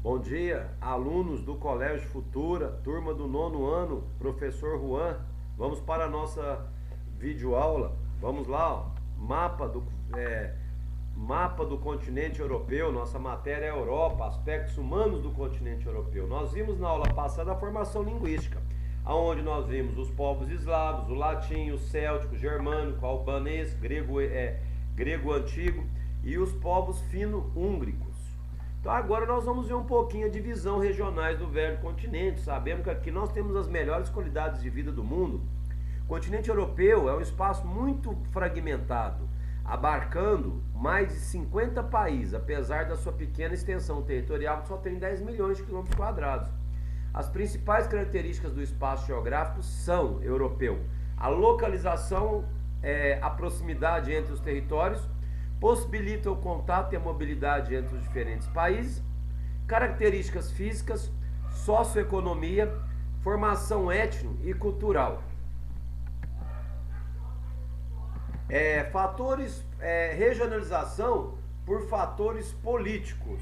Bom dia, alunos do Colégio Futura, turma do 9º ano, professor Juan. Vamos para a nossa videoaula. Vamos lá, ó. Mapa do continente europeu. Nossa matéria é Europa, aspectos humanos do continente europeu. Nós vimos na aula passada a formação linguística, aonde nós vimos os povos eslavos, o latim, o céltico, o germânico, o albanês, grego antigo e os povos fino-húngricos. Então agora nós vamos ver um pouquinho a divisão regionais do velho continente. Sabemos que aqui nós temos as melhores qualidades de vida do mundo. O continente europeu é um espaço muito fragmentado, abarcando mais de 50 países, apesar da sua pequena extensão territorial, que só tem 10 milhões de quilômetros quadrados. As principais características do espaço geográfico são europeu: a localização, a proximidade entre os territórios, possibilita o contato e a mobilidade entre os diferentes países, características físicas, socioeconomia, formação étnico e cultural. Regionalização por fatores políticos.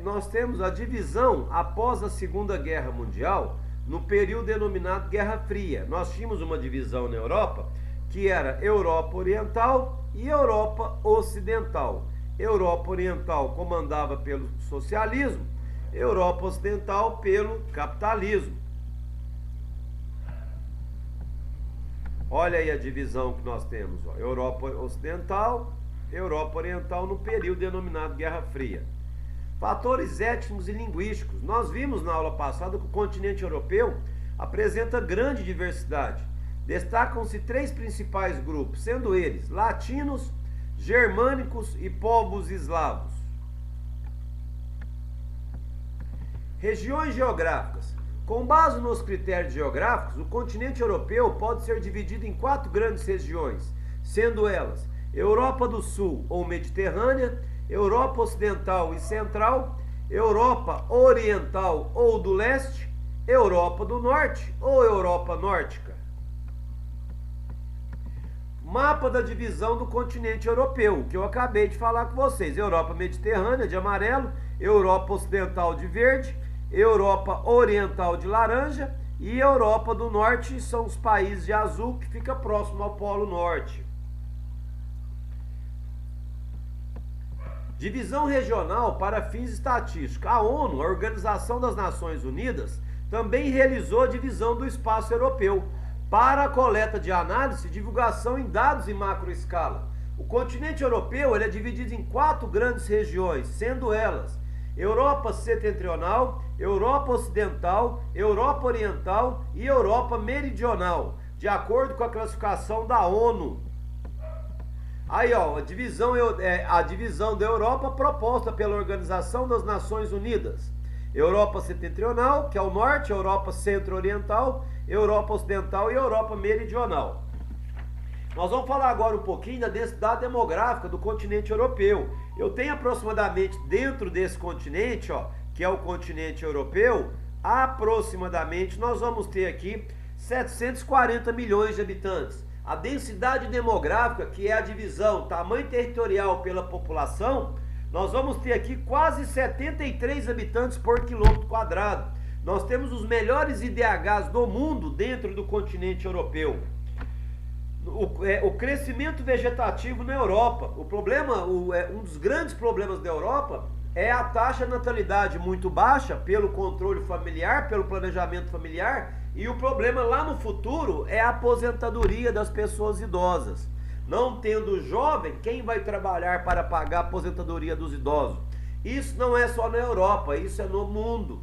Nós temos a divisão após a Segunda Guerra Mundial, no período denominado Guerra Fria. Nós tínhamos uma divisão na Europa, que era Europa Oriental e Europa Ocidental. Europa Oriental comandava pelo socialismo, Europa Ocidental pelo capitalismo. Olha aí a divisão que nós temos, ó. Europa Ocidental, Europa Oriental no período denominado Guerra Fria. Fatores étnicos e linguísticos. Nós vimos na aula passada que o continente europeu apresenta grande diversidade. Destacam-se 3 principais grupos, sendo eles latinos, germânicos e povos eslavos. Regiões geográficas. Com base nos critérios geográficos, o continente europeu pode ser dividido em 4 grandes regiões, sendo elas Europa do Sul ou Mediterrânea, Europa Ocidental e Central, Europa Oriental ou do Leste, Europa do Norte ou Europa Nórdica. Mapa da divisão do continente europeu, que eu acabei de falar com vocês. Europa Mediterrânea de amarelo, Europa Ocidental de verde, Europa Oriental de laranja e Europa do Norte são os países de azul, que fica próximo ao Polo Norte. Divisão regional para fins estatísticos. A ONU, a Organização das Nações Unidas, também realizou a divisão do espaço europeu para a coleta de análise e divulgação em dados em macroescala. O continente europeu ele é dividido em 4 grandes regiões, sendo elas Europa Setentrional, Europa Ocidental, Europa Oriental e Europa Meridional, de acordo com a classificação da ONU. Aí, ó, a divisão da Europa proposta pela Organização das Nações Unidas. Europa Setentrional, que é o norte, Europa Centro-Oriental, Europa Ocidental e Europa Meridional. Nós vamos falar agora um pouquinho da densidade demográfica do continente europeu. Eu tenho aproximadamente dentro desse continente, ó, que é o continente europeu, aproximadamente nós vamos ter aqui 740 milhões de habitantes. A densidade demográfica, que é a divisão tamanho territorial pela população, nós vamos ter aqui quase 73 habitantes por quilômetro quadrado. Nós temos os melhores IDHs do mundo dentro do continente europeu. O crescimento vegetativo na Europa. Um dos grandes problemas da Europa é a taxa de natalidade muito baixa pelo controle familiar, pelo planejamento familiar, e o problema lá no futuro é a aposentadoria das pessoas idosas. Não tendo jovem, quem vai trabalhar para pagar a aposentadoria dos idosos? Isso não é só na Europa, isso é no mundo.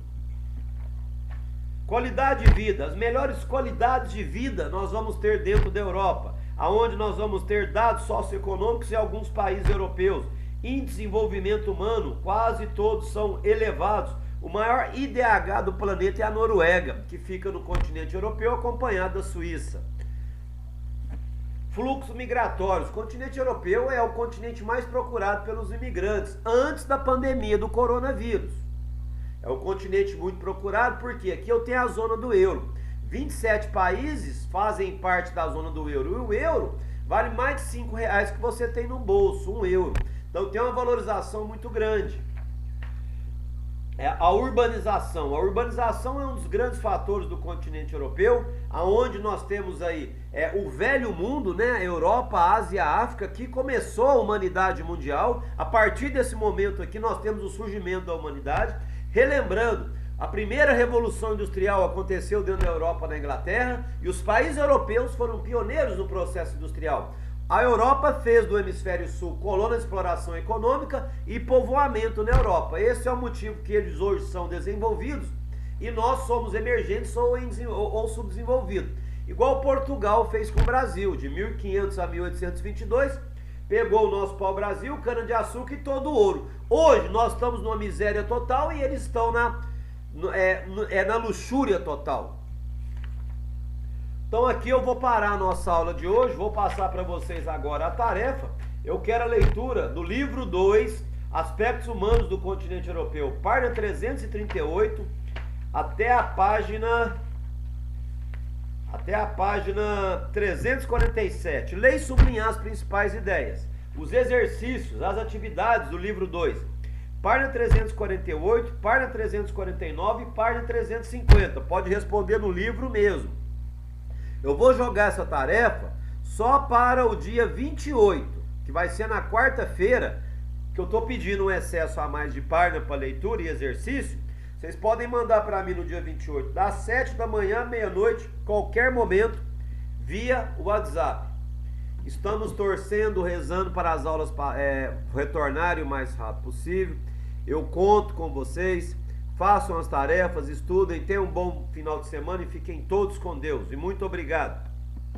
Qualidade de vida. As melhores qualidades de vida nós vamos ter dentro da Europa, aonde nós vamos ter dados socioeconômicos em alguns países europeus. Índice de desenvolvimento humano, quase todos são elevados. O maior IDH do planeta é a Noruega, que fica no continente europeu, acompanhado da Suíça. Fluxos migratórios. O continente europeu é o continente mais procurado pelos imigrantes antes da pandemia do coronavírus. É um continente muito procurado porque aqui eu tenho a zona do euro. 27 países fazem parte da zona do euro. E o euro vale mais de R$5 que você tem no bolso, 1 euro. Então tem uma valorização muito grande. a urbanização. A urbanização é um dos grandes fatores do continente europeu, aonde nós temos aí o velho mundo, né? A Europa, a Ásia, a África, que começou a humanidade mundial. A partir desse momento aqui nós temos o surgimento da humanidade. Relembrando, a primeira revolução industrial aconteceu dentro da Europa, na Inglaterra, e os países europeus foram pioneiros no processo industrial. A Europa fez do hemisfério sul colônia de exploração econômica e povoamento na Europa. Esse é o motivo que eles hoje são desenvolvidos e nós somos emergentes ou subdesenvolvidos. Igual Portugal fez com o Brasil, de 1500 a 1822, pegou o nosso pau-brasil, cana-de-açúcar e todo o ouro. Hoje nós estamos numa miséria total e eles estão na luxúria total. Então aqui eu vou parar a nossa aula de hoje, vou passar para vocês agora a tarefa. Eu quero a leitura do livro 2, Aspectos Humanos do Continente Europeu, página 338, até a página 347. Leia e sublinhar as principais ideias. Os exercícios, as atividades do livro 2, página 348, página 349 e página 350. Pode responder no livro mesmo. Eu vou jogar essa tarefa só para o dia 28, que vai ser na quarta-feira, que eu estou pedindo um excesso a mais de página para leitura e exercício. Vocês podem mandar para mim no dia 28, das 7 da manhã à meia-noite, qualquer momento, via WhatsApp. Estamos torcendo, rezando para as aulas retornarem o mais rápido possível. Eu conto com vocês. Façam as tarefas, estudem, tenham um bom final de semana e fiquem todos com Deus. E muito obrigado.